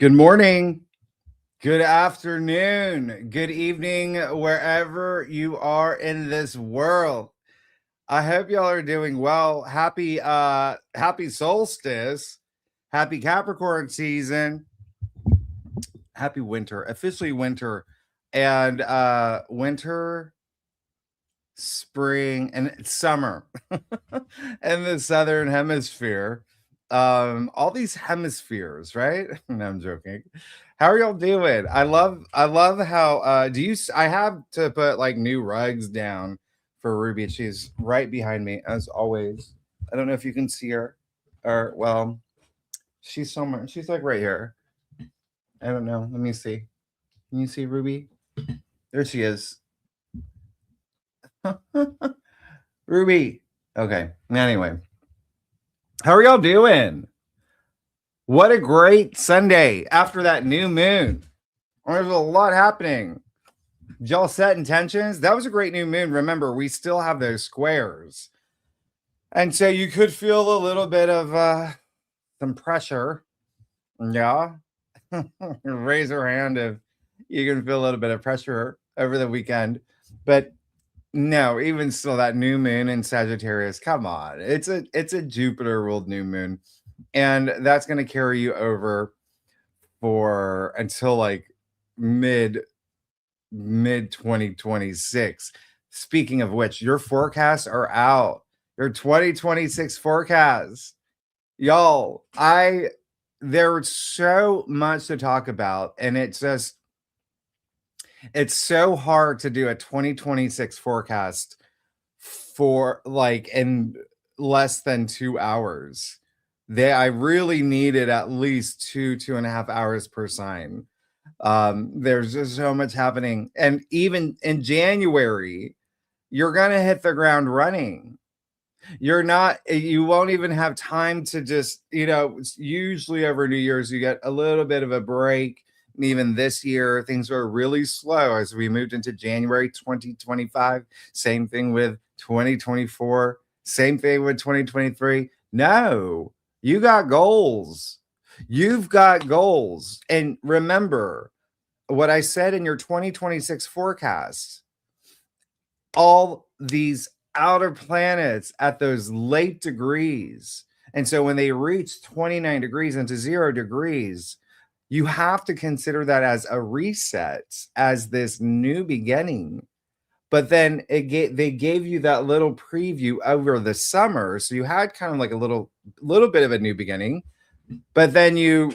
Good morning, good afternoon, good evening, wherever you are in this world. I hope y'all are doing well. Happy solstice, happy Capricorn season, happy winter, officially winter, and winter, spring, and summer in the southern hemisphere. All these hemispheres, right? No, I'm joking. How are y'all doing? I love how I have to put like new rugs down for Ruby. She's right behind me as always. I don't know if you can see her, or well, she's somewhere. She's like right here. I don't know. Let me see. Can you see Ruby? There she is. Ruby. Okay. Anyway, how are y'all doing? What a great Sunday after that new moon. There's a lot happening. Did y'all set intentions? That was a great new moon. Remember, we still have those squares. And so you could feel a little bit of some pressure. Yeah. Raise your hand if you can feel a little bit of pressure over the weekend. But no, even still, that new moon in Sagittarius, come on. It's a Jupiter ruled new moon. And that's gonna carry you over for until like mid mid 2026. Speaking of which, your forecasts are out. Your 2026 forecasts. Y'all, I there's so much to talk about, and it's so hard to do a 2026 forecast for like in less than 2 hours. I really needed at least 2.5 hours per sign. There's just so much happening. And even in January, you're going to hit the ground running. You won't even have time to just, usually over New Year's, you get a little bit of a break. And even this year, things were really slow as we moved into January 2025. Same thing with 2024. Same thing with 2023. No, you got goals. You've got goals. And remember what I said in your 2026 forecast. All these outer planets at those late degrees. And so when they reach 29 degrees into 0 degrees, you have to consider that as a reset, as this new beginning. But then they gave you that little preview over the summer. So you had kind of like a little bit of a new beginning. But then you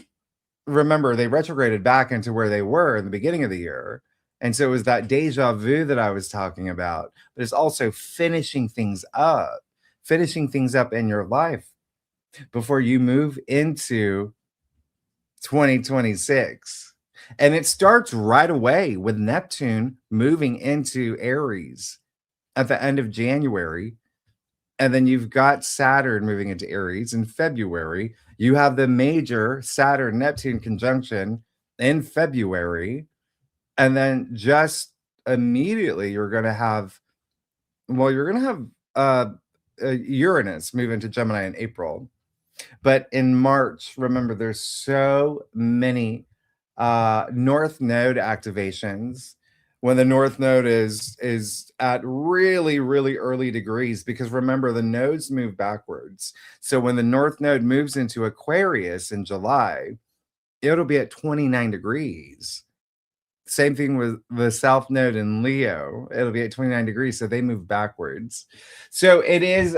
remember they retrograded back into where they were in the beginning of the year. And so it was that deja vu that I was talking about, but it's also finishing things up in your life before you move into 2026. And it starts right away with Neptune moving into Aries at the end of January. And then you've got Saturn moving into Aries in February. You have the major Saturn Neptune conjunction in February. And then just immediately you're going to have Uranus move into Gemini in April. But in March, remember, there's so many North Node activations when the North Node is at really, really early degrees, because remember, the nodes move backwards. So when the North Node moves into Aquarius in July, it'll be at 29 degrees. Same thing with the South Node in Leo. It'll be at 29 degrees, so they move backwards. So it is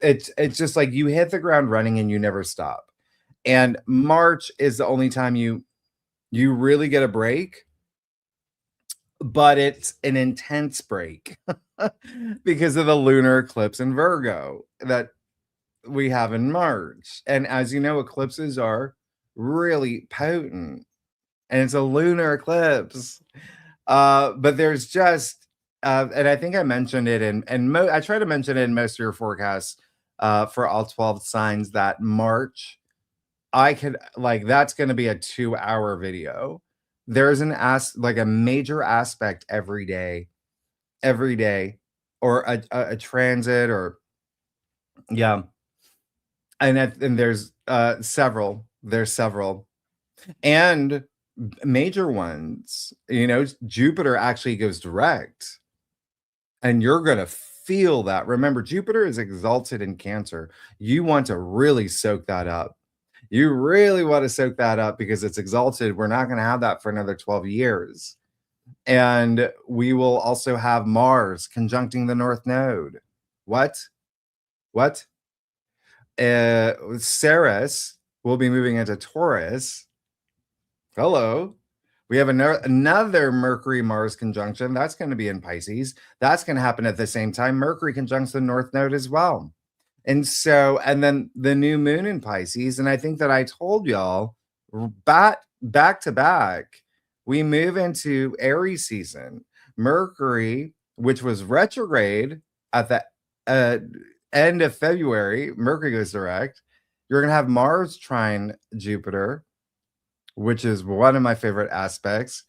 it's just like you hit the ground running and you never stop. And March is the only time you really get a break, but it's an intense break because of the lunar eclipse in Virgo that we have in March. And as you know, eclipses are really potent, and it's a lunar eclipse. But there's just, and I think I mentioned it I try to mention it in most of your forecasts for all 12 signs, that March, that's going to be a 2-hour video. There's like a major aspect every day, or a transit, or yeah. And there's several. And major ones, Jupiter actually goes direct, and you're going to feel that. Remember, Jupiter is exalted in Cancer. You want to really soak that up. You really want to soak that up because it's exalted. We're not going to have that for another 12 years. And we will also have Mars conjuncting the North Node. What? What? Ceres will be moving into Taurus. Hello. We have another Mercury Mars conjunction. That's going to be in Pisces. That's going to happen at the same time. Mercury conjuncts the North Node as well. And so, and then the new moon in Pisces. And I think that I told y'all back to back, we move into Aries season. Mercury, which was retrograde at the end of February, Mercury goes direct. You're going to have Mars trine Jupiter, which is one of my favorite aspects.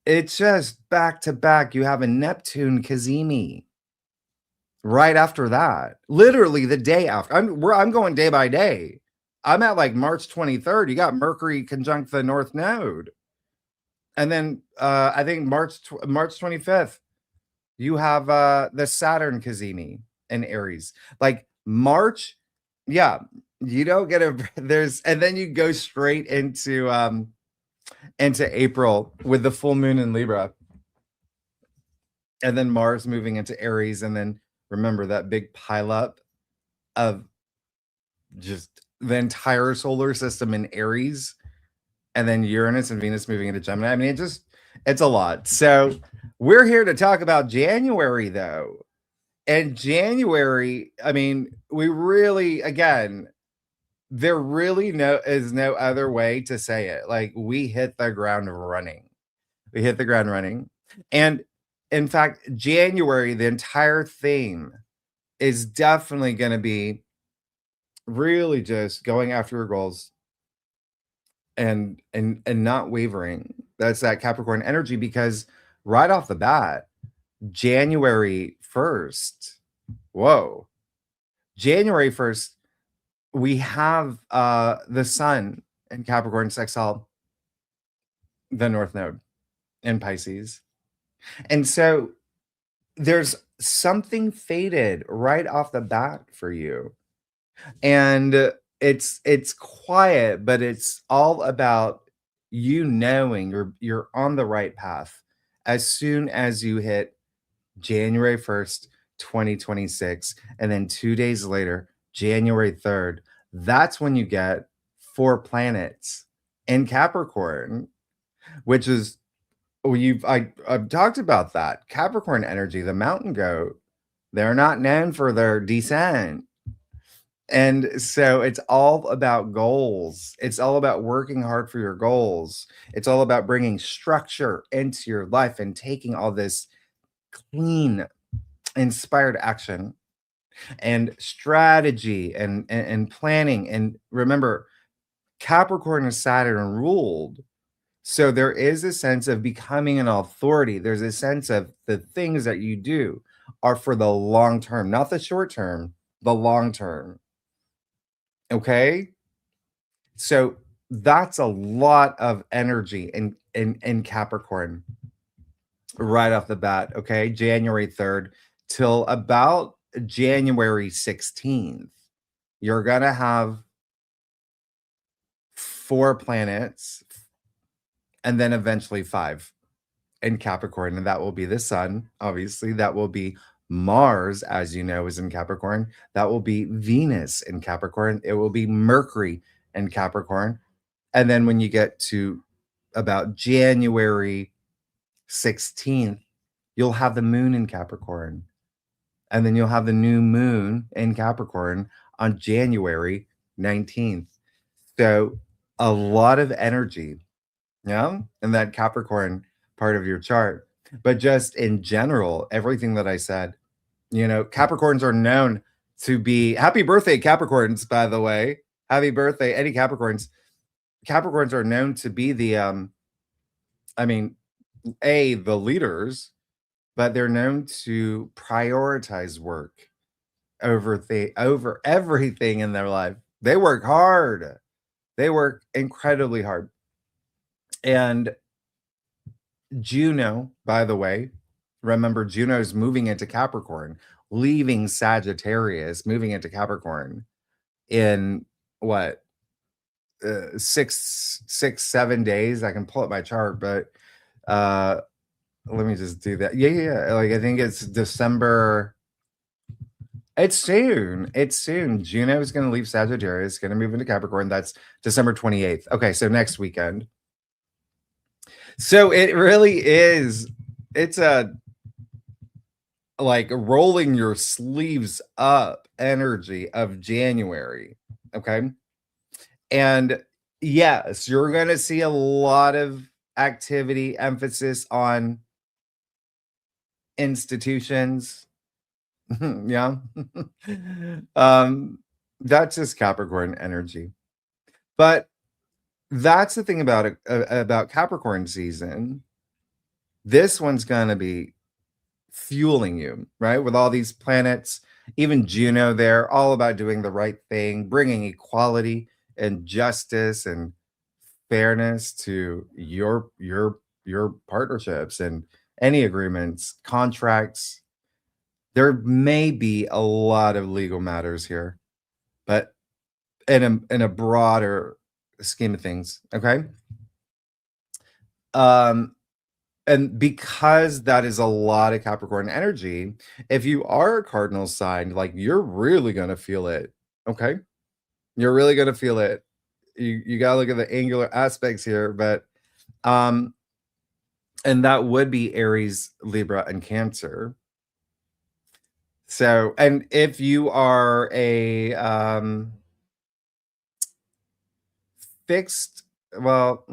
It's just back to back. You have a Neptune kazimi right after that. Literally the day after. I'm going day by day. I'm at like March 23rd. You got Mercury conjunct the North Node. And then I think March 25th, you have the Saturn kazimi in Aries. Like March, yeah, you don't get and then you go straight into April with the full moon in Libra. And then Mars moving into Aries. And then remember that big pileup of just the entire solar system in Aries. And then Uranus and Venus moving into Gemini. I mean, it's a lot. So we're here to talk about January, though. And January, I mean, we really, again, there really is no other way to say it. Like, we hit the ground running. We hit the ground running. And in fact, January, the entire theme is definitely going to be really just going after your goals and not wavering. That's that Capricorn energy, because right off the bat, January 1st, whoa, January 1st, we have the sun in Capricorn sextile the North Node in Pisces. And so there's something fated right off the bat for you. And it's quiet, but it's all about you knowing you're on the right path as soon as you hit January 1st, 2026, and then 2 days later, January 3rd. That's when you get 4 planets in Capricorn, which is I've talked about that. Capricorn energy, the mountain goat, they're not known for their descent. And so it's all about goals. It's all about working hard for your goals. It's all about bringing structure into your life and taking all this clean, inspired action and strategy and planning. And remember, Capricorn and Saturn ruled. So there is a sense of becoming an authority. There's a sense of the things that you do are for the long term, not the short term, the long term. Okay. So that's a lot of energy in Capricorn right off the bat. Okay. January 3rd till about January 16th. You're going to have 4 planets and then eventually 5 in Capricorn. And that will be the sun. Obviously, that will be Mars, as you know, is in Capricorn. That will be Venus in Capricorn. It will be Mercury in Capricorn. And then when you get to about January 16th, you'll have the moon in Capricorn. And then you'll have the new moon in Capricorn on January 19th. So a lot of energy, yeah, in that Capricorn part of your chart. But just in general, everything that I said, Capricorns are known to be happy birthday, Capricorns, by the way. Happy birthday, any Capricorns. Capricorns are known to be the the leaders, but they're known to prioritize work over everything in their life. They work hard. They work incredibly hard. And Juno, by the way, remember Juno's moving into Capricorn, leaving Sagittarius, moving into Capricorn in what, 7 days. I can pull up my chart, but let me just do that. Yeah. Like, I think it's December. It's soon. It's soon. Juno is going to leave Sagittarius, going to move into Capricorn. That's December 28th. Okay, so next weekend. So it really is. It's a like rolling your sleeves up energy of January. Okay. And yes, you're going to see a lot of activity, emphasis on institutions. Yeah. That's just Capricorn energy. But that's the thing about it, about Capricorn season. This one's going to be fueling you, right? With all these planets, even Juno there, all about doing the right thing, bringing equality and justice and fairness to your partnerships and any agreements, contracts. There may be a lot of legal matters here, but in a broader scheme of things, okay? And because that is a lot of Capricorn energy, if you are a cardinal sign, like, you're really gonna feel it, okay? You're really gonna feel it. You gotta look at the angular aspects here, but and that would be Aries, Libra, and Cancer. So, and if you are a fixed, well,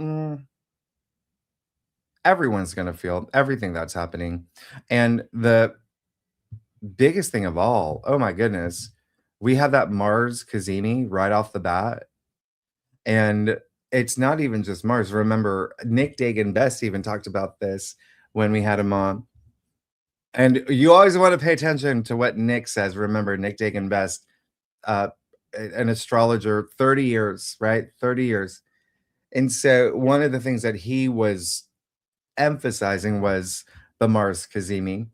everyone's going to feel everything that's happening. And the biggest thing of all, oh my goodness, we have that Mars Kazemi right off the bat. And it's not even just Mars. Remember, Nick Dagan Best even talked about this when we had him on. And you always want to pay attention to what Nick says. Remember, Nick Dagan Best, an astrologer, 30 years, right? 30 years. And so one of the things that he was emphasizing was the Mars Kazemi.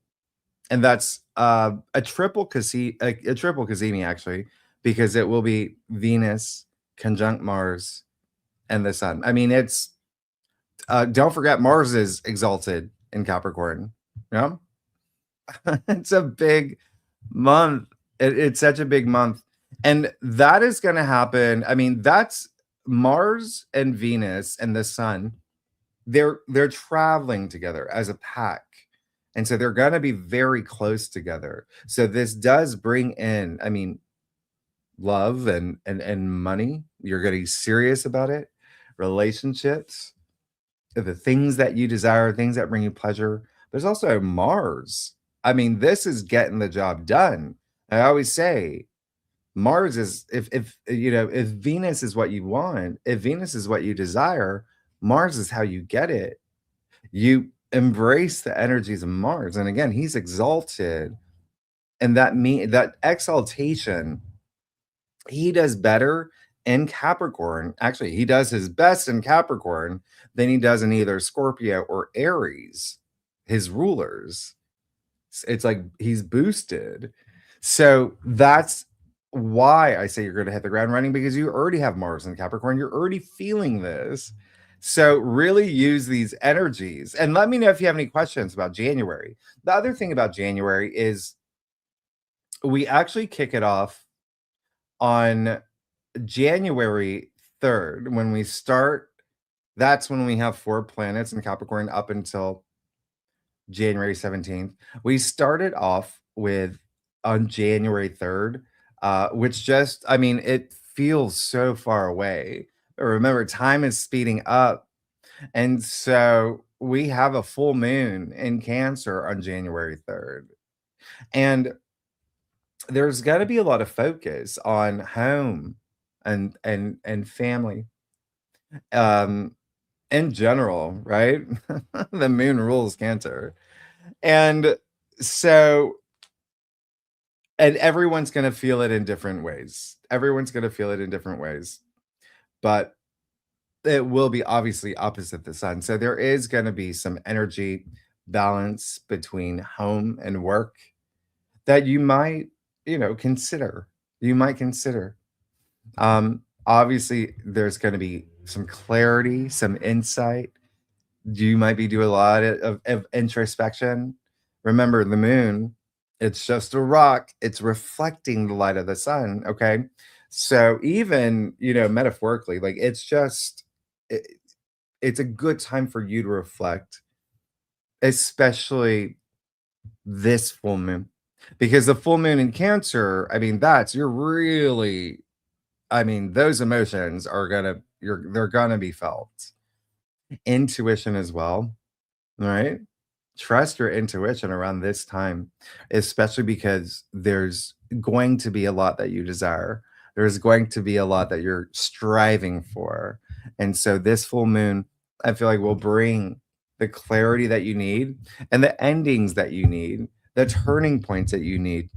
And that's a triple Kazemi, actually, because it will be Venus conjunct Mars and the Sun. I mean, it's don't forget Mars is exalted in Capricorn. Yeah. It's a big month. It's such a big month. And that is going to happen. I mean, that's Mars and Venus and the Sun. They're traveling together as a pack. And so they're going to be very close together. So this does bring in, I mean, love and money. You're getting serious about it. Relationships, the things that you desire, things that bring you pleasure. There's also Mars. I mean, this is getting the job done. I always say Mars is, if you know, if Venus is what you want, if Venus is what you desire, Mars is how you get it. You embrace the energies of Mars. And again, he's exalted. And that exaltation, he does better in Capricorn. Actually, he does his best in Capricorn than he does in either Scorpio or Aries, his rulers. It's like he's boosted. So that's why I say you're going to hit the ground running, because you already have Mars in Capricorn. You're already feeling this. So really use these energies. And let me know if you have any questions about January. The other thing about January is we actually kick it off on January 3rd. When we start, that's when we have 4 planets in Capricorn up until January 17th. We started off with on January 3rd, which just, I mean, it feels so far away. But remember, time is speeding up. And so we have a full moon in Cancer on January 3rd. And there's got to be a lot of focus on home and family. In general, right? The moon rules Cancer. And so, and everyone's going to feel it in different ways. Everyone's going to feel it in different ways. But it will be obviously opposite the sun. So there is going to be some energy balance between home and work that you might, consider. You might consider. Obviously, there's going to be some clarity, some insight. You might be doing a lot of introspection. Remember, the moon, it's just a rock. It's reflecting the light of the sun. Okay. So even, metaphorically, like it, it's a good time for you to reflect, especially this full moon. Because the full moon in Cancer, I mean, you're really, I mean, those emotions they're gonna be felt. Intuition as well, right? Trust your intuition around this time, especially because there's going to be a lot that you desire. There's going to be a lot that you're striving for. And so this full moon, I feel like will bring the clarity that you need and the endings that you need, the turning points that you need.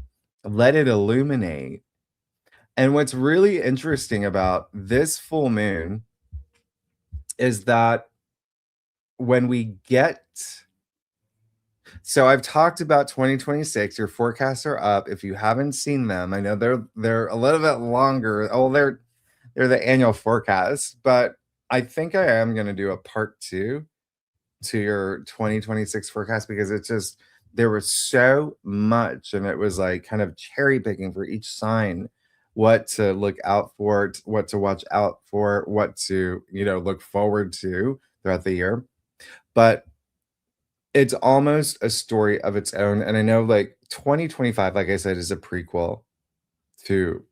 Let it illuminate. And what's really interesting about this full moon is that when we get so I've talked about 2026. Your forecasts are up. If you haven't seen them, I know they're a little bit longer. Oh, they're the annual forecast, but I think I am going to do a part 2 to your 2026 forecast because it's just there was so much and it was like kind of cherry picking for each sign what to look out for, what to watch out for, what to, look forward to throughout the year. But it's almost a story of its own, and I know, like, 2025, like I said, is a prequel to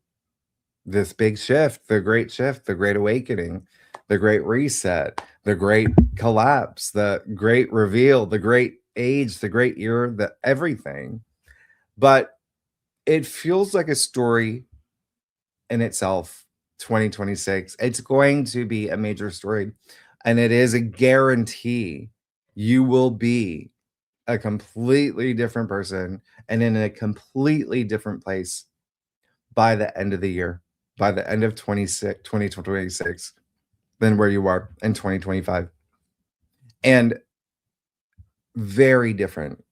this big shift, the great awakening, the great reset, the great collapse, the great reveal, the great age, the great year, the everything, but it feels like a story in itself, 2026. It's going to be a major story, and it is a guarantee you will be a completely different person and in a completely different place by the end of the year, by the end of 2026 than where you are in 2025. And very different,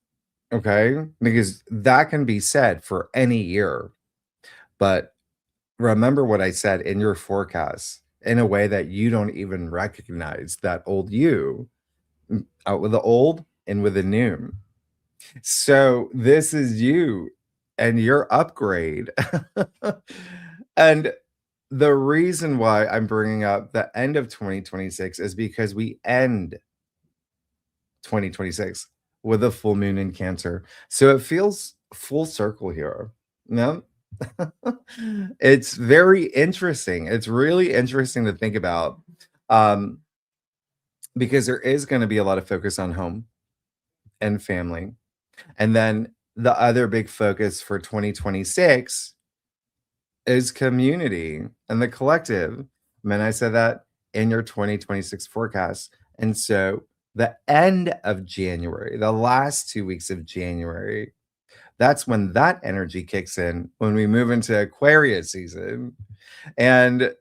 okay? Because that can be said for any year. But remember what I said in your forecast in a way that you don't even recognize that old you out with the old and with the new. So this is you and your upgrade. And the reason why I'm bringing up the end of 2026 is because we end 2026 with a full moon in Cancer. So it feels full circle here. No? It's very interesting. It's really interesting to think about um, because there is going to be a lot of focus on home and family. And then the other big focus for 2026 is community and the collective. And I said that in your 2026 forecast. And so the end of January, the last 2 weeks of January, that's when that energy kicks in when we move into Aquarius season. And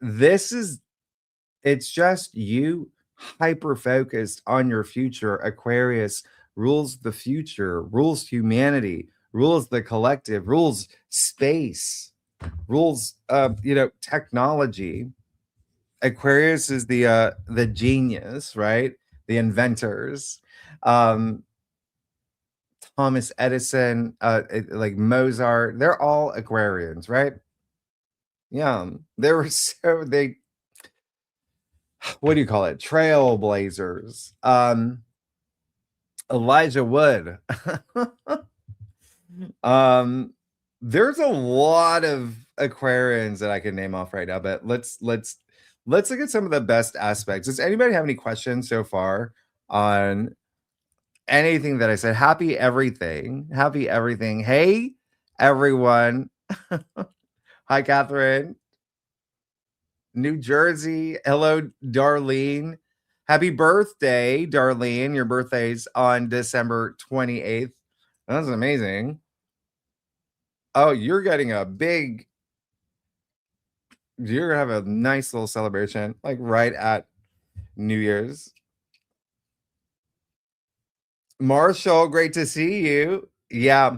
it's just you hyper focused on your future. Aquarius rules the future, rules humanity, rules the collective, rules space, rules technology. Aquarius is the genius, right? The inventors. Um Thomas Edison, like Mozart, they're all Aquarians, right? Yeah. They were so they what do you call it? Trailblazers. Elijah Wood. um, there's a lot of Aquarians that I can name off right now, but let's look at some of the best aspects. Does anybody have any questions so far on anything that I said? Happy everything. Happy everything. Hey, everyone. Hi, Catherine. New Jersey. Hello, Darlene. Happy birthday, Darlene. Your birthday's on December 28th. That's amazing. Oh, you're gonna have a nice little celebration, like right at New Year's. Marshall, great to see you. Yeah.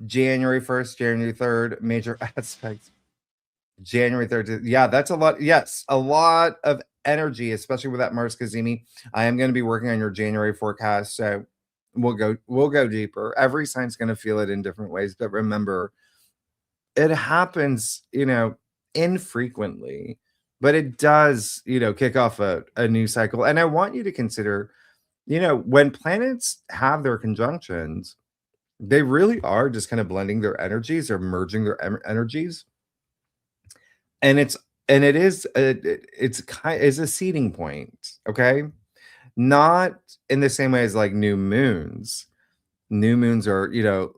January 1st, January 3rd, major aspects. January 3rd. Yeah, that's a lot. Yes, a lot of energy, especially with that Mars Kazemi. I am going to be working on your January forecast. So we'll go deeper. Every sign's going to feel it in different ways. But remember, it happens, infrequently, but it does, kick off a new cycle. And I want you to consider, when planets have their conjunctions, they really are just kind of blending their energies or merging their energies. And it's a seeding point, okay? Not in the same way as like new moons. New moons are,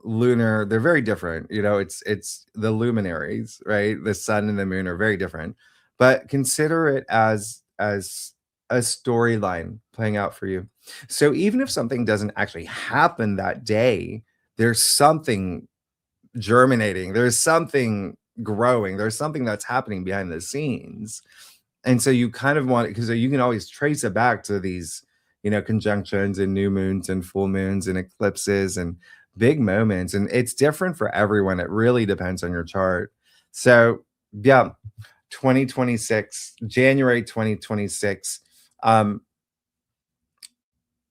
lunar, they're very different. It's the luminaries, right? The sun and the moon are very different. But consider it as a storyline playing out for you. So even if something doesn't actually happen that day, there's something germinating, there's something growing, there's something that's happening behind the scenes. And so you kind of want it because you can always trace it back to these, conjunctions and new moons and full moons and eclipses and big moments. And it's different for everyone. It really depends on your chart. So, yeah, 2026, January 2026.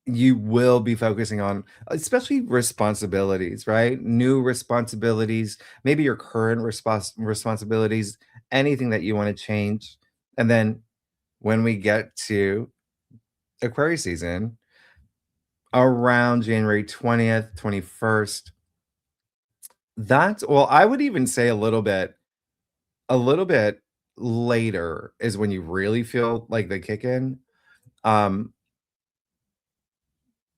You will be focusing on especially responsibilities, right? New responsibilities, maybe your current responsibilities, anything that you want to change. And then when we get to Aquarius season around January 20th, 21st, I would even say a little bit later is when you really feel like the kick in. Um,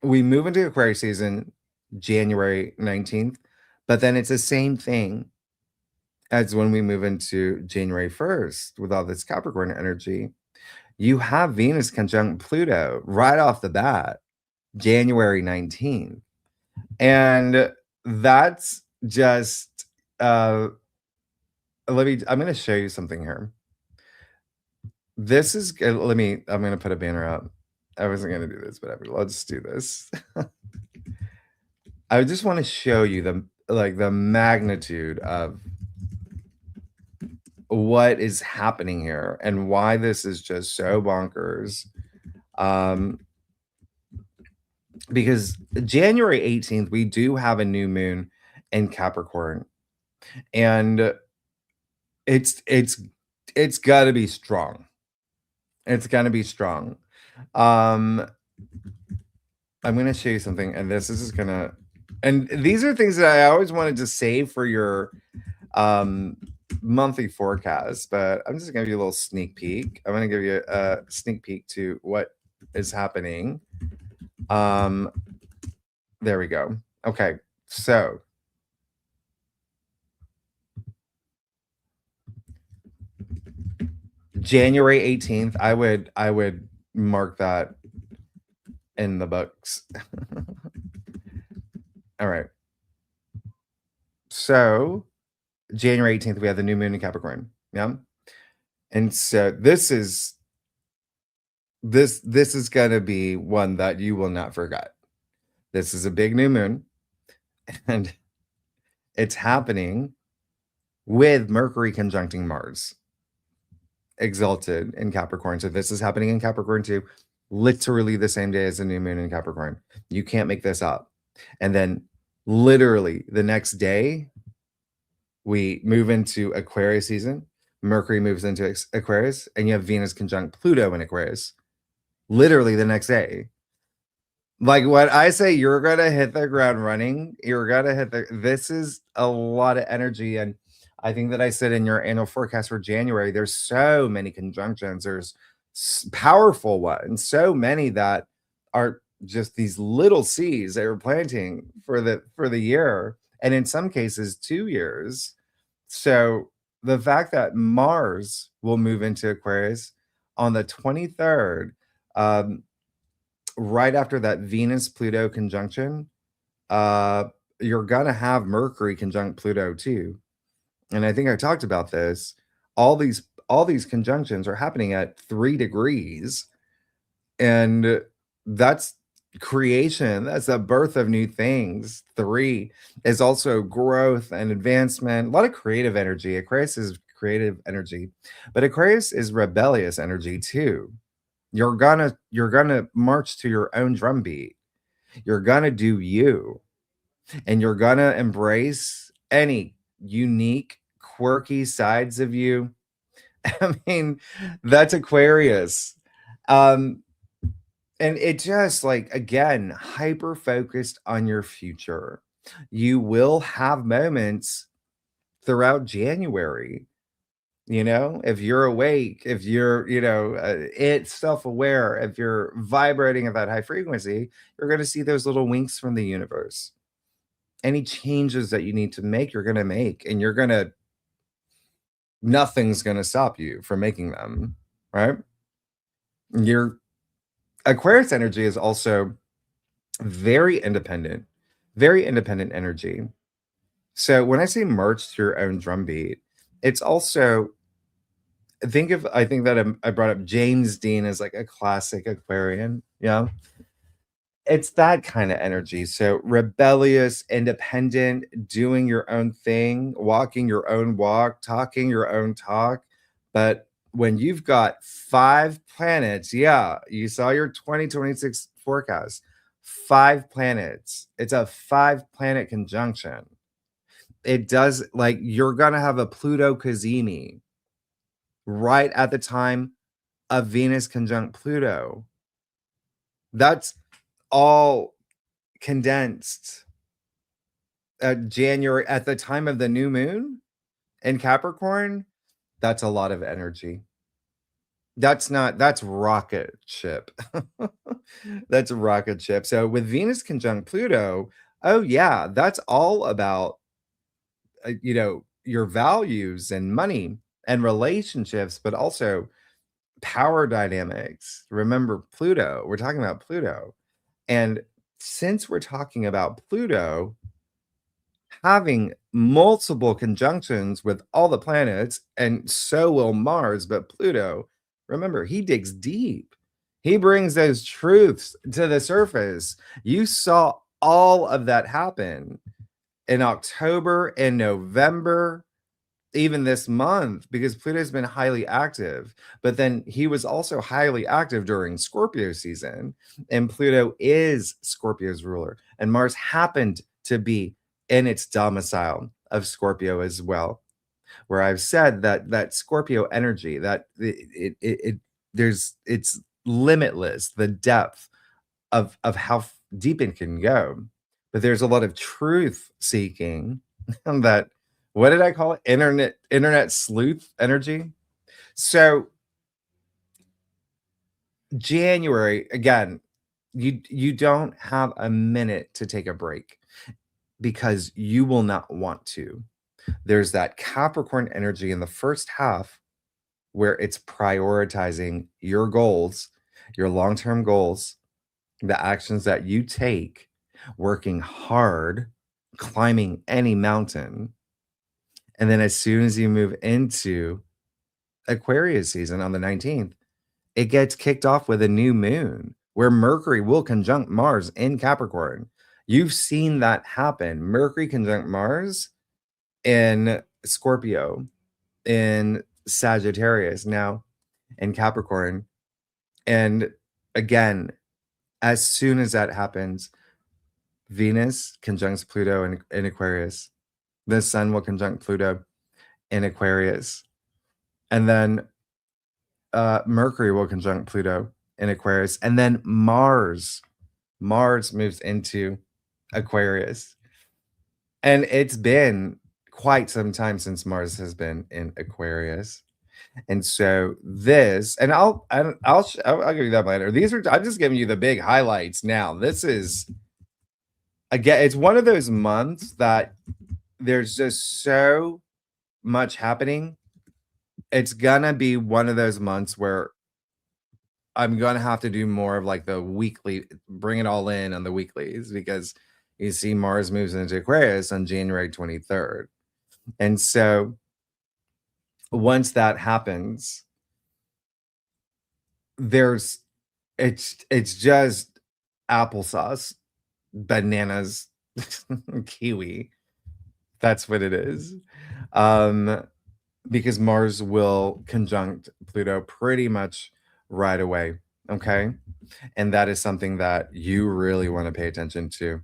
we move into Aquarius season January 19th, but then it's the same thing as when we move into January 1st with all this Capricorn energy. You have Venus conjunct Pluto right off the bat, January 19th. And that's just I'm going to show you something here. This is I'm going to put a banner up. I wasn't going to do this, but let's do this. I just want to show you the magnitude of what is happening here and why this is just so bonkers. Because January 18th, we do have a new moon in Capricorn, and it's got to be strong. It's gonna be strong. I'm gonna show you something, and this is just gonna, and these are things that I always wanted to save for your monthly forecast, but I'm just gonna give you a little sneak peek. I'm gonna give you a sneak peek to what is happening. There we go. Okay, so January 18th, I would mark that in the books. All right. So January 18th, we have the new moon in Capricorn. Yeah. And so this is gonna be one that you will not forget. This is a big new moon, and it's happening with Mercury conjuncting Mars, exalted in Capricorn. So this is happening in Capricorn too, literally the same day as the new moon in Capricorn. You can't make this up. And then literally the next day, we move into Aquarius season. Mercury moves into Aquarius, and you have Venus conjunct Pluto in Aquarius. Literally the next day. Like what I say, you're gonna hit the ground running. You're gonna this is a lot of energy. And I think that I said in your annual forecast for January, there's so many conjunctions. There's powerful ones, so many that are just these little seeds that you're planting for the year, and in some cases 2 years. So the fact that Mars will move into Aquarius on the 23rd, right after that Venus Pluto conjunction, you're gonna have Mercury conjunct Pluto too. And I think I talked about this. All these conjunctions are happening at 3 degrees And that's creation. That's the birth of new things. 3 is also growth and advancement. A lot of creative energy. Aquarius is creative energy, but Aquarius is rebellious energy too. You're gonna march to your own drumbeat. You're gonna do you, and you're gonna embrace any unique, quirky sides of you. I mean, that's Aquarius. Um, and it just like again, hyper focused on your future. You will have moments throughout January. If you're awake, if you're, it's self-aware, if you're vibrating at that high frequency, you're going to see those little winks from the universe. Any changes that you need to make, you're going to make, and nothing's going to stop you from making them, right? Your Aquarius energy is also very independent energy. So when I say march to your own drumbeat, it's also I think that I brought up James Dean as like a classic Aquarian. Yeah. It's that kind of energy. So rebellious, independent, doing your own thing, walking your own walk, talking your own talk. But when you've got 5 planets, yeah, you saw your 2026 forecast, 5 planets. It's a 5 planet conjunction. It does like you're gonna have a Pluto kazimi right at the time of Venus conjunct Pluto. That's all condensed at January at the time of the new moon in Capricorn. That's a lot of energy. That's rocket ship. That's a rocket ship. So with Venus conjunct Pluto, oh yeah, that's all about your values and money and relationships, but also power dynamics. Remember Pluto, we're talking about Pluto. And since we're talking about Pluto having multiple conjunctions with all the planets, and so will Mars, but Pluto, remember, he digs deep. He brings those truths to the surface. You saw all of that happen in October and November, even this month, because Pluto's been highly active. But then he was also highly active during Scorpio season, and Pluto is Scorpio's ruler, and Mars happened to be in its domicile of Scorpio as well, where I've said that Scorpio energy, that it's limitless, the depth of how deep it can go. But there's a lot of truth seeking that, what did I call it? Internet sleuth energy. So January, again, you don't have a minute to take a break because you will not want to. There's that Capricorn energy in the first half where it's prioritizing your goals, your long-term goals, the actions that you take, working hard, climbing any mountain. And then as soon as you move into Aquarius season on the 19th, it gets kicked off with a new moon where Mercury will conjunct Mars in Capricorn. You've seen that happen. Mercury conjunct Mars in Scorpio, in Sagittarius, now in Capricorn. And again, as soon as that happens, Venus conjuncts Pluto in Aquarius. The sun will conjunct Pluto in Aquarius. And then Mercury will conjunct Pluto in Aquarius. And then Mars moves into Aquarius. And it's been quite some time since Mars has been in Aquarius. And so this, and I'll give you that later. I'm just giving you the big highlights now. This is, again, it's one of those months that there's just so much happening. It's gonna be one of those months where I'm gonna have to do more of like the weekly, bring it all in on the weeklies, because you see Mars moves into Aquarius on January 23rd. And so once that happens, there's it's just applesauce, bananas, kiwi. That's what it is. Um, because Mars will conjunct Pluto pretty much right away. Okay. And that is something that you really want to pay attention to.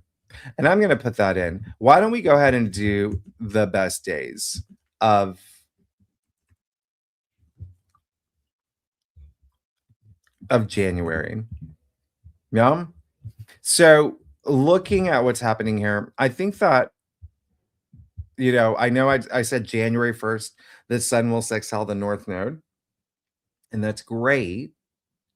And I'm going to put that in. Why don't we go ahead and do the best days of January? Yeah. So looking at what's happening here, I think that, I said January 1st, the sun will sextile the North Node, and that's great.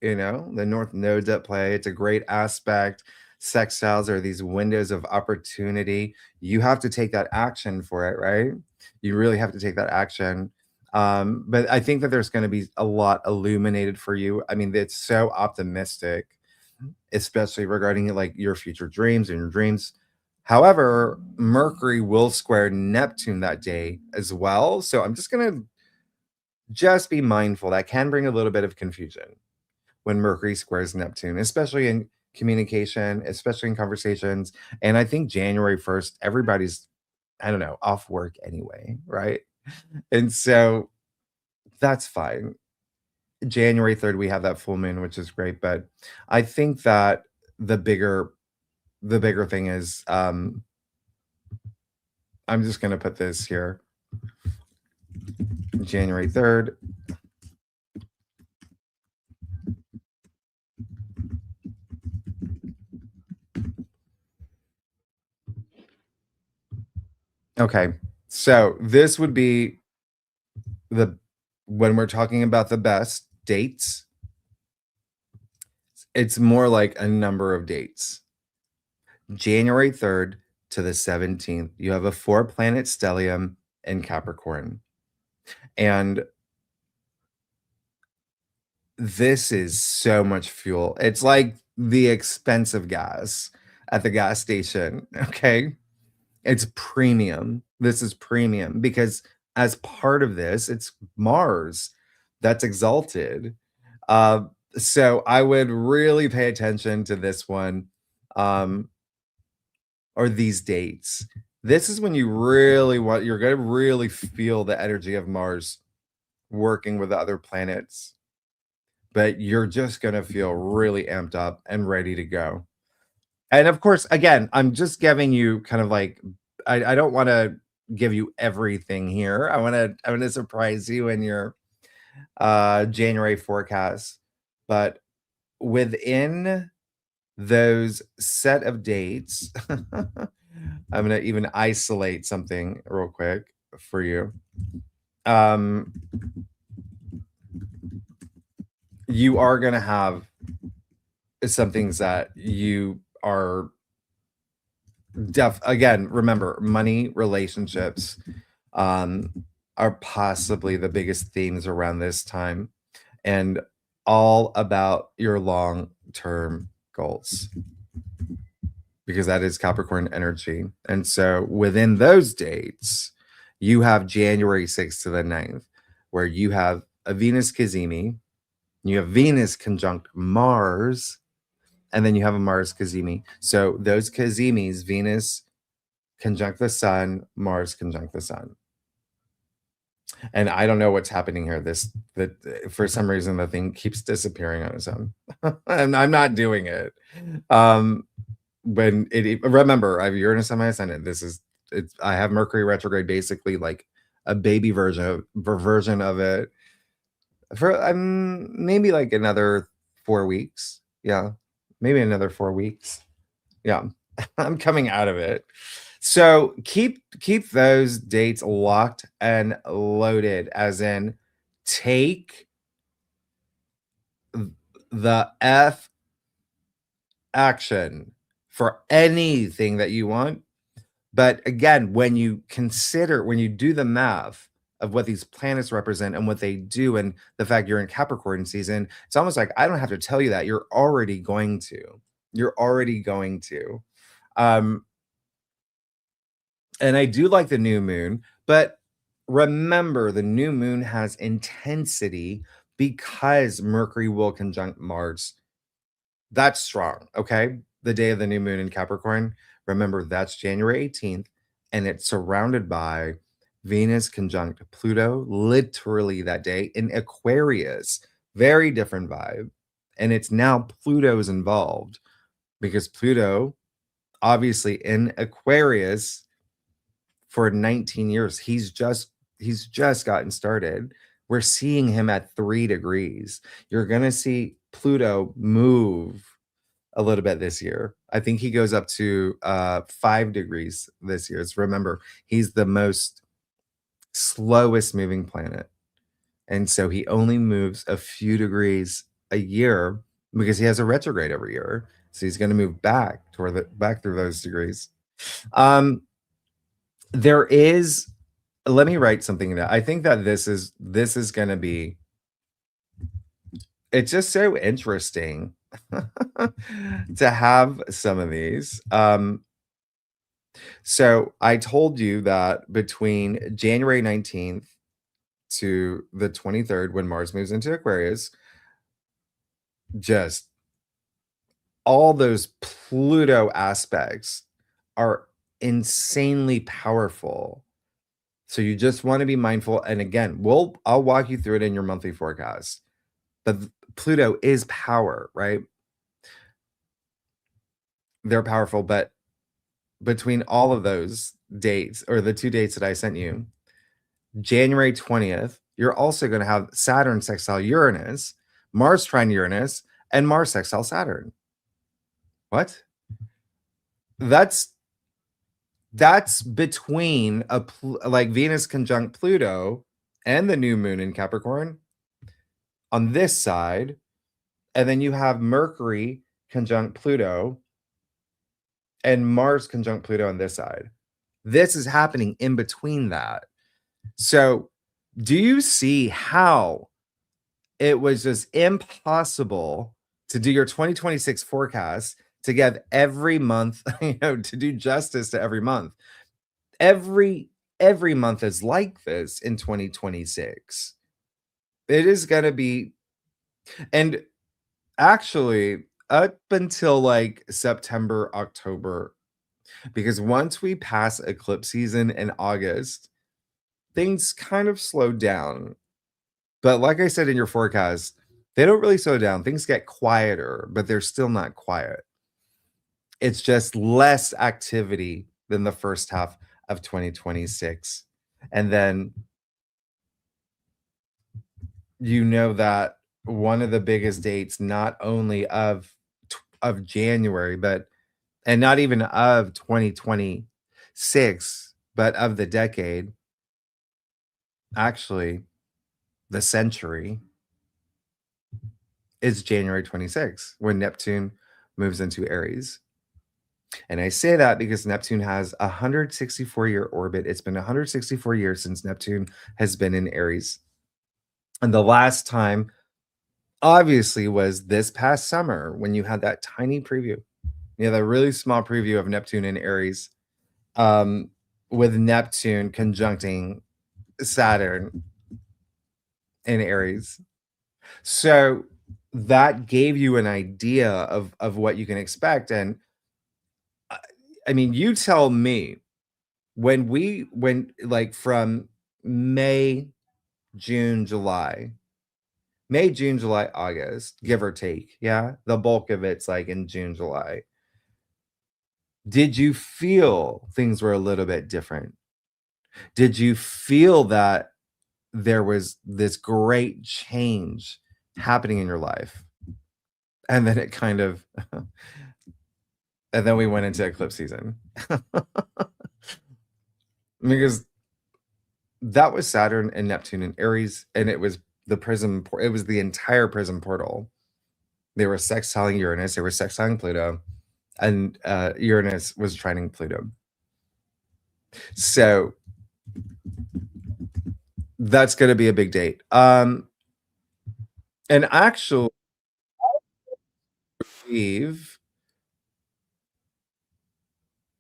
The North Node's at play. It's a great aspect. Sextiles are these windows of opportunity. You have to take that action for it, right? You really have to take that action. But I think that there's going to be a lot illuminated for you. I mean, it's so optimistic, especially regarding like your future dreams and your dreams. However, Mercury will square Neptune that day as well. So I'm just going to just be mindful that can bring a little bit of confusion when Mercury squares Neptune, especially in communication, especially in conversations. And I think January 1st, everybody's, I don't know, off work anyway, right? And so that's fine. January 3rd, we have that full moon, which is great. But I think that the bigger the bigger thing is I'm just gonna put this here. January 3rd. Okay. So this would be the when we're talking about the best dates, it's more like a number of dates. January 3rd to the 17th, you have a 4-planet stellium in Capricorn. And this is so much fuel. It's like the expensive gas at the gas station, okay? It's premium. This is premium because as part of this, it's Mars that's exalted. Uh, so I would really pay attention to this one, um, or these dates. This is when you're going to really feel the energy of Mars working with the other planets, but you're just going to feel really amped up and ready to go. And of course, again, I'm just giving you kind of like I don't want to give you everything here. I want to surprise you in your January forecast. But within those set of dates, I'm gonna even isolate something real quick for you. Um, you are gonna have some things that you are again, remember money, relationships, um, are possibly the biggest themes around this time and all about your long-term goals because that is Capricorn energy. And so within those dates, you have January 6th to the 9th, where you have a Venus Kazemi, you have Venus conjunct Mars, and then you have a Mars Kazemi. So those Kazimis, Venus conjunct the sun, Mars conjunct the sun. And I don't know what's happening here. This that for some reason the thing keeps disappearing on its own. And I'm not doing it. Um when remember I have Uranus on my ascendant. I have Mercury retrograde basically like a baby version of it for maybe like another 4 weeks. Yeah. Maybe another 4 weeks. Yeah. I'm coming out of it. So keep those dates locked and loaded, as in take the F action for anything that you want. But again, when you do the math of what these planets represent and what they do, and the fact you're in Capricorn season, it's almost like I don't have to tell you that. You're already going to. You're already going to. Um, And I do like the new moon, but remember the new moon has intensity because Mercury will conjunct Mars. That's strong, okay? The day of the new moon in Capricorn, remember that's January 18th, and it's surrounded by Venus conjunct Pluto, literally that day in Aquarius. Very different vibe. And it's now Pluto's involved because Pluto, obviously in Aquarius for 19 years, he's just gotten started. We're seeing him at 3 degrees. You're going to see Pluto move a little bit this year. I think he goes up to 5 degrees this year. So remember, he's the most slowest moving planet. And so he only moves a few degrees a year because he has a retrograde every year. So he's going to move back toward back through those degrees. There is, let me write something down. I think that this is going to be, it's just so interesting to have some of these. So I told you that between January 19th to the 23rd, when Mars moves into Aquarius, just all those Pluto aspects are insanely powerful. So you just want to be mindful. And again, I'll walk you through it in your monthly forecast. But Pluto is power, right? They're powerful, but between all of those dates, or the 2 dates that I sent you, January 20th, you're also going to have Saturn sextile Uranus, Mars trine Uranus, and Mars sextile Saturn. What? That's between like Venus conjunct Pluto and the new moon in Capricorn on this side, and then you have Mercury conjunct Pluto and Mars conjunct Pluto on this side. This is happening in between that. So do you see how it was just impossible to do your 2026 forecast, to get every month, to do justice to every month? Every month is like this in 2026. It is going to be, and actually up until like September, October, because once we pass eclipse season in August, things kind of slow down. But like I said in your forecast, they don't really slow down. Things get quieter, but they're still not quiet. It's just less activity than the first half of 2026. And then you know that one of the biggest dates, not only of January, but and not even of 2026, but of the decade, actually the century, is January 26th, when Neptune moves into Aries. And I say that because Neptune has a 164-year orbit. It's been 164 years since Neptune has been in Aries. And the last time, obviously, was this past summer when you had that tiny preview. That really small preview of Neptune in Aries, with Neptune conjuncting Saturn in Aries. So that gave you an idea of what you can expect. And I mean, you tell me, when like from May, June, July, August, give or take, yeah, the bulk of it's like in June, July. Did you feel things were a little bit different? Did you feel that there was this great change happening in your life? And then it kind of, and then we went into eclipse season. Because that was Saturn and Neptune and Aries, and it was the prism, it was the entire prism portal. They were sextiling Uranus, they were sextiling Pluto, and Uranus was trining Pluto. So that's going to be a big date. And actually,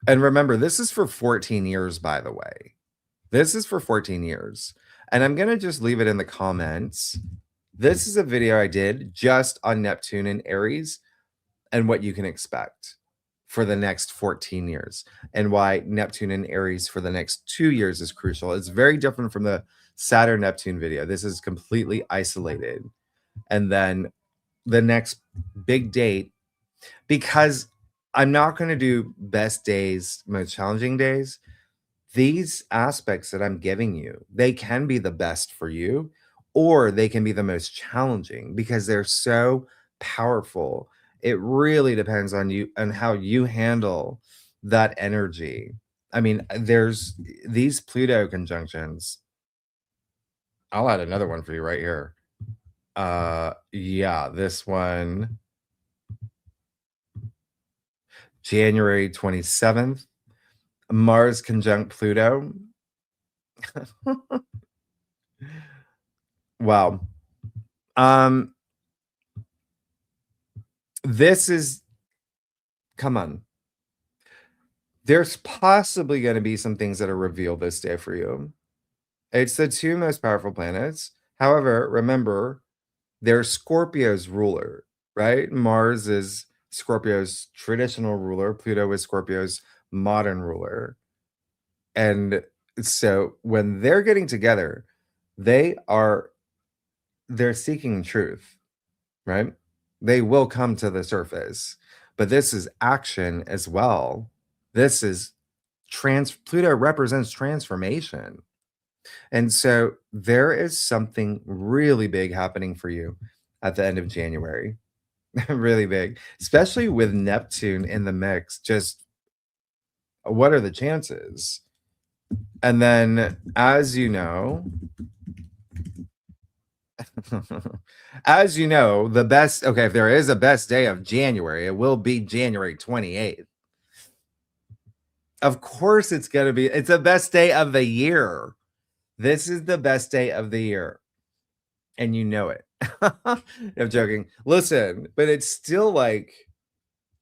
and remember, this is for 14 years, by the way. This is for 14 years. And I'm going to just leave it in the comments. This is a video I did just on Neptune and Aries. and what you can expect for the next 14 years, and why Neptune in Aries for the next 2 years is crucial. It's very different from the Saturn Neptune video. This is completely isolated. And then the next big date, because I'm not going to do best days, most challenging days. These aspects that I'm giving you, they can be the best for you, or they can be the most challenging because they're so powerful. It really depends on you and how you handle that energy. I mean, there's these Pluto conjunctions. I'll add another one for you right here. Yeah, this one, January 27th, Mars conjunct Pluto. Wow. This is, come on. There's possibly going to be some things that are revealed this day for you. It's the two most powerful planets. However, remember, they're Scorpio's ruler, right? Mars is Scorpio's traditional ruler. Pluto is Scorpio's modern ruler. And so when they're getting together, they're seeking truth, right? They will come to the surface. But this is action as well. This is Pluto represents transformation. And so there is something really big happening for you at the end of January. Really big, especially with Neptune in the mix. Just what are the chances? And then, as you know, the best, okay, if there is a best day of January, it will be January 28th. Of course, it's the best day of the year. This is the best day of the year. And you know it. I'm joking. Listen, but it's still like,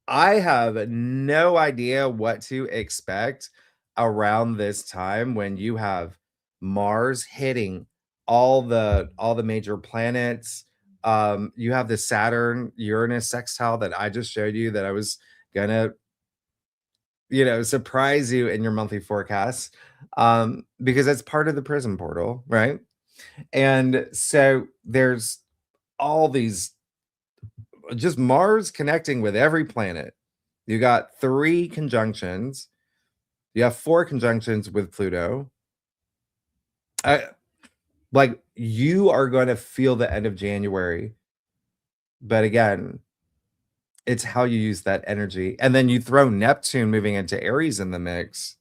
I have no idea what to expect around this time when you have Mars hitting all the major planets. You have the Saturn Uranus sextile that I just showed you that I was gonna, surprise you in your monthly forecast, because that's part of the prism portal, right? And so there's all these, just Mars connecting with every planet. You got 3 conjunctions. You have 4 conjunctions with Pluto. Like, you are going to feel the end of January. But again, it's how you use that energy. And then you throw Neptune moving into Aries in the mix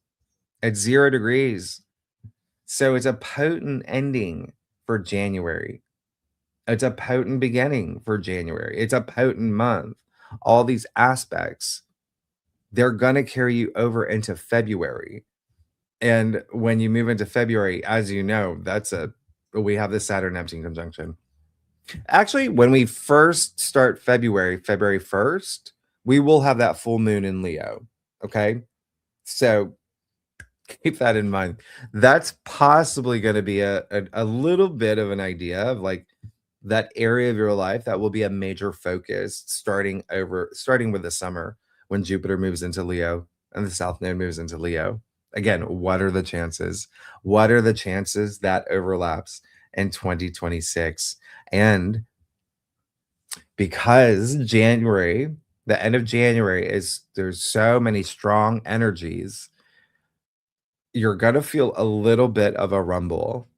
at 0 degrees. So it's a potent ending for January. It's a potent beginning for January. It's a potent month. All these aspects, they're going to carry you over into February. And when you move into February, as you know, we have the Saturn Neptune conjunction. Actually, when we first start February 1st, we will have that full moon in Leo. Okay. So keep that in mind. That's possibly going to be a little bit of an idea of like that area of your life that will be a major focus starting with the summer when Jupiter moves into Leo and the South Node moves into Leo. Again, what are the chances? What are the chances that overlaps in 2026? And because January, the end of January there's so many strong energies, you're going to feel a little bit of a rumble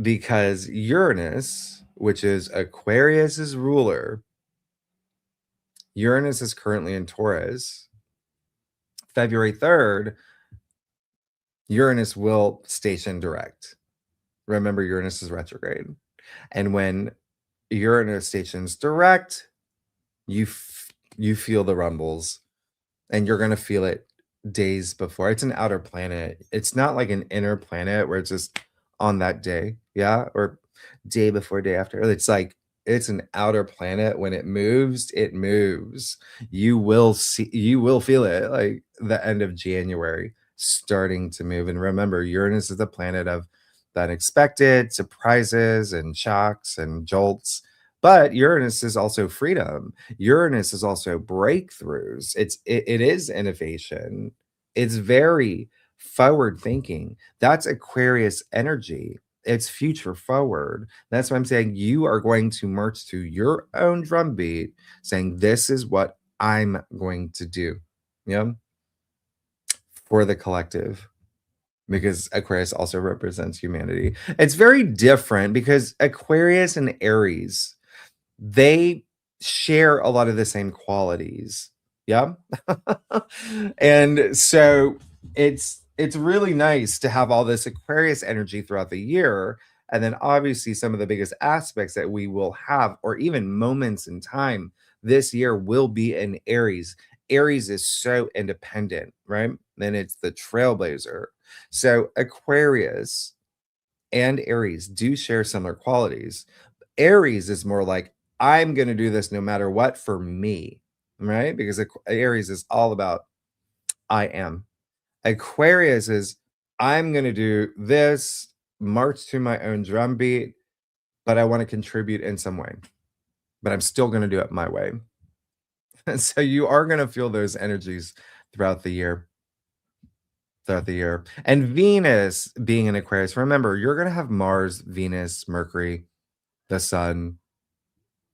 because Uranus, which is Aquarius's ruler, Uranus is currently in Taurus. February 3rd, Uranus will station direct. Remember, Uranus is retrograde. And when Uranus stations direct, you feel the rumbles, and you're going to feel it days before. It's an outer planet. It's not like an inner planet where it's just on that day, yeah, or day before, day after. It's like it's an outer planet. When it moves, it moves. You will feel it like the end of January starting to move. And remember, Uranus is the planet of the unexpected, surprises and shocks and jolts. But Uranus is also freedom. Uranus is also breakthroughs. It is innovation. It's very forward thinking. That's Aquarius energy. It's future forward. That's why I'm saying you are going to march to your own drumbeat, saying, this is what I'm going to do. Yeah. For the collective. Because Aquarius also represents humanity. It's very different because Aquarius and Aries, they share a lot of the same qualities. Yeah. And so it's really nice to have all this Aquarius energy throughout the year. And then obviously some of the biggest aspects that we will have, or even moments in time this year, will be in Aries. Aries is so independent, right? Then it's the trailblazer. So Aquarius and Aries do share similar qualities. Aries is more like, I'm going to do this no matter what for me, right? Because Aries is all about I am. Aquarius is, I'm going to do this, march to my own drumbeat, but I want to contribute in some way, but I'm still going to do it my way. And so you are going to feel those energies throughout the year. Throughout the year. And Venus being in Aquarius, remember, you're going to have Mars, Venus, Mercury, the Sun,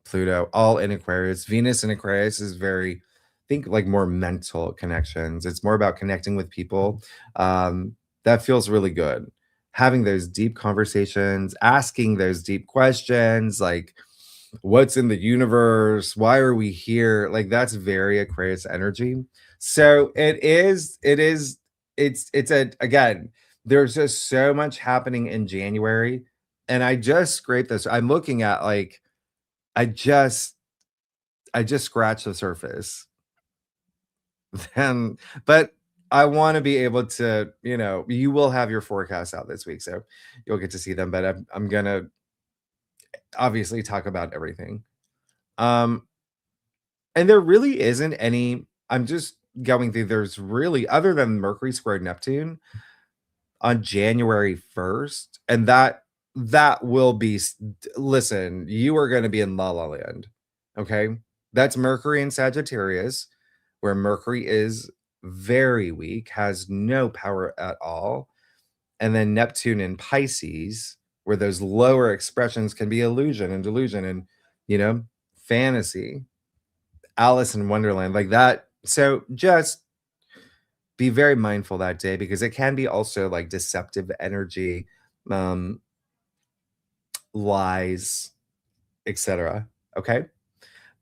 Pluto, all in Aquarius. Venus in Aquarius is very, think like more mental connections. It's more about connecting with people. That feels really good. Having those deep conversations, asking those deep questions, like what's in the universe? Why are we here? Like that's very Aquarius energy. So it's a, again, there's just so much happening in January. And I just scraped this. I'm looking at like, I just scratched the surface. And but I want to be able to, you will have your forecast out this week, so you'll get to see them. But I'm gonna obviously talk about everything. Um, and there really isn't any. I'm just going through. There's really, other than Mercury squared Neptune on January 1st, and that will be. Listen, you are going to be in La La Land. Okay, that's Mercury in Sagittarius, where Mercury is very weak, has no power at all. And then Neptune in Pisces, where those lower expressions can be illusion and delusion and, fantasy, Alice in Wonderland, like that. So just be very mindful that day because it can be also like deceptive energy, um, lies, etc. Okay.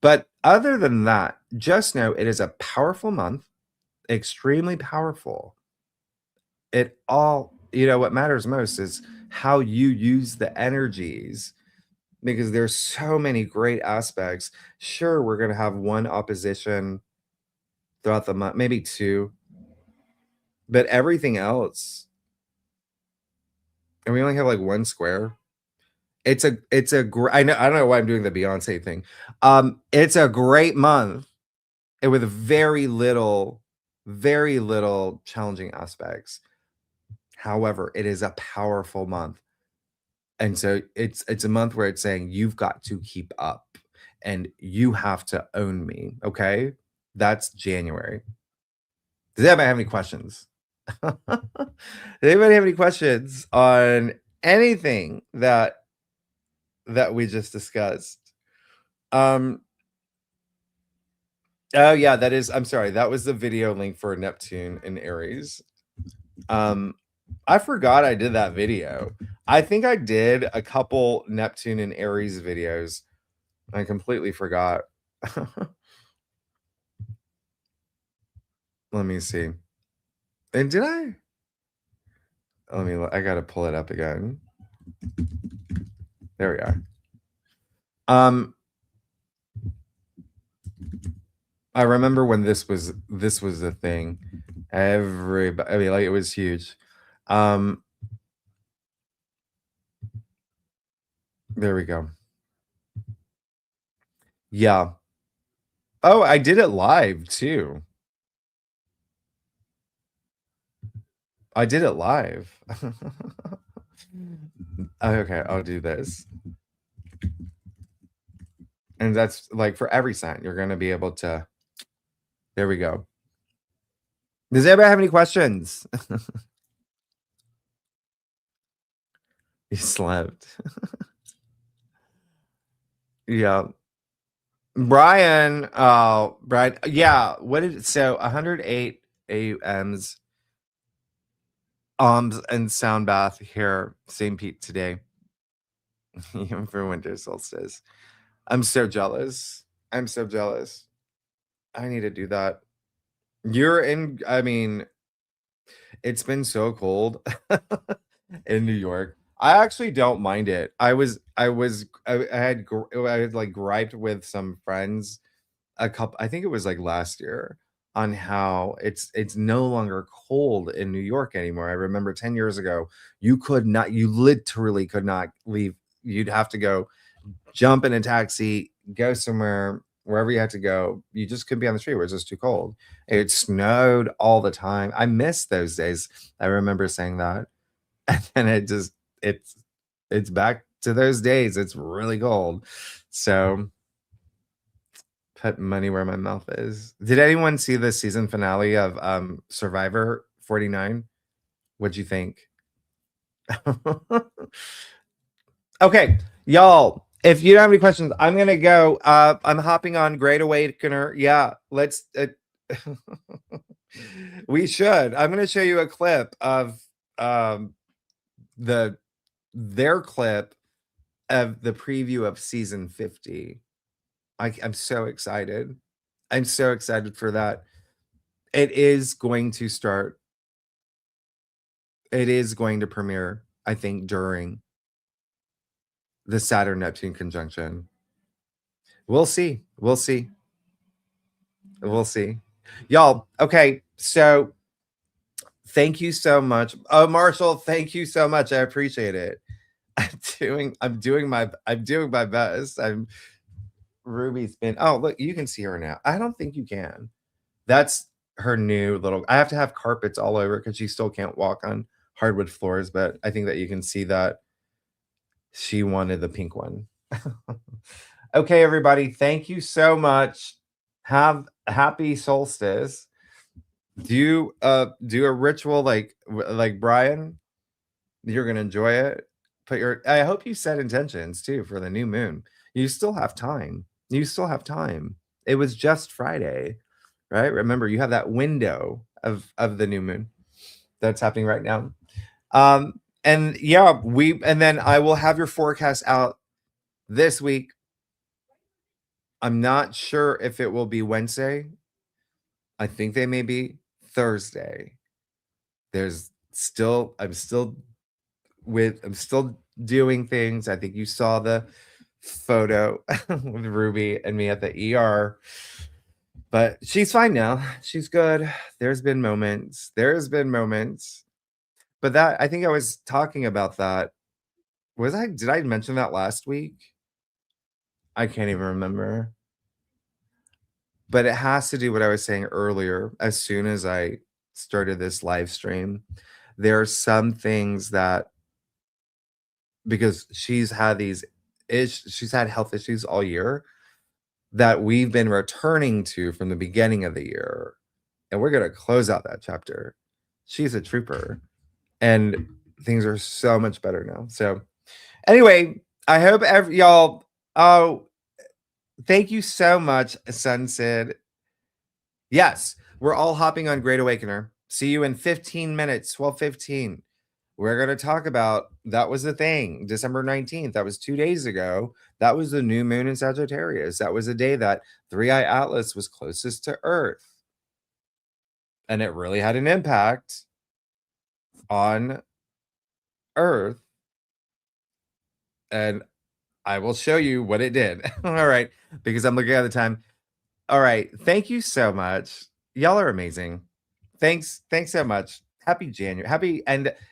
But other than that, just know it is a powerful month, extremely powerful. It all, what matters most is how you use the energies because there's so many great aspects. Sure, we're going to have one opposition throughout the month, maybe two, but everything else, and we only have like one square. It's a great, I don't know why I'm doing the Beyonce thing. It's a great month and with very little challenging aspects. However, it is a powerful month. And so it's a month where it's saying you've got to keep up and you have to own me. Okay. That's January. Does anybody have any questions? Does anybody have any questions on anything that we just discussed? Oh yeah, that is, I'm sorry, that was the video link for Neptune in Aries. I forgot I did that video. I think I did a couple Neptune and Aries videos. I completely forgot. Let me see. And did I? I gotta pull it up again. There we are. I remember when this was a thing. Everybody, I mean, like it was huge. There we go. Yeah. Oh, I did it live too. I did it live. Okay, I'll do this. And that's like for every sign, you're going to be able to. There we go. Does anybody have any questions? You slept. Yeah. Brian, Brian, yeah. What did so 108 AUMs and sound bath here, St. Pete today. Even for winter solstice. I'm so jealous. I'm so jealous. I need to do that. You're in, I mean, it's been so cold in New York. I actually don't mind it. I had like griped with some friends I think it was like last year on how it's no longer cold in New York anymore. I remember 10 years ago, you literally could not leave. You'd have to go jump in a taxi, go somewhere, wherever you had to go. You just couldn't be on the street where it's just too cold. It snowed all the time. I miss those days. I remember saying that. And it's it's back to those days. It's really cold. So put money where my mouth is. Did anyone see the season finale of Survivor 49? What'd you think? Okay, y'all. If you don't have any questions, I'm gonna go. I'm hopping on Great Awakener. Yeah, let's. We should. I'm gonna show you a clip of um their clip of the preview of season 50. I'm so excited. I'm so excited for that. It is going to start. It is going to premiere, I think, during the Saturn Neptune conjunction. We'll see. We'll see. We'll see. Y'all, okay. So thank you so much. Oh, Marshall, thank you so much. I appreciate it. I'm doing my best. Ruby's been look, you can see her now. I don't think you can. That's her new little I have to have carpets all over because she still can't walk on hardwood floors, but I think that you can see that she wanted the pink one. Okay, everybody, thank you so much. Have a happy solstice. Do a ritual like Brian. You're gonna enjoy it. I hope you set intentions too for the new moon. You still have time. You still have time. It was just Friday, right? Remember, you have that window of the new moon that's happening right now. And yeah, and then I will have your forecast out this week. I'm not sure if it will be Wednesday. I think they may be Thursday. I'm still doing things. I think you saw the photo with Ruby and me at the ER. But she's fine now. She's good. There's been moments. But that I think I was talking about that. Did I mention that last week? I can't even remember. But it has to do what I was saying earlier. As soon as I started this live stream, there are some things that because she's had health issues all year that we've been returning to from the beginning of the year. And we're going to close out that chapter. She's a trooper and things are so much better now. So anyway, I hope y'all, thank you so much, Sunsid. Yes, we're all hopping on Great Awakener. See you in 15 minutes, 12:15. We're going to talk about that was the thing, December 19th. That was 2 days ago. That was the new moon in Sagittarius. That was the day that Three-Eye Atlas was closest to Earth. And it really had an impact on Earth. And I will show you what it did. All right, because I'm looking at the time. All right, thank you so much. Y'all are amazing. Thanks so much. Happy January.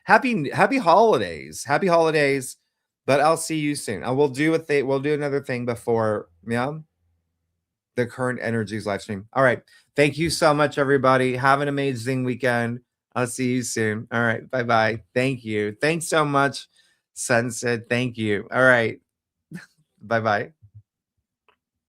Happy holidays. Happy holidays. But I'll see you soon. I will do we'll do another thing before the current energies live stream. All right. Thank you so much, everybody. Have an amazing weekend. I'll see you soon. All right. Bye-bye. Thank you. Thanks so much, Sunset. Thank you. All right. Bye-bye.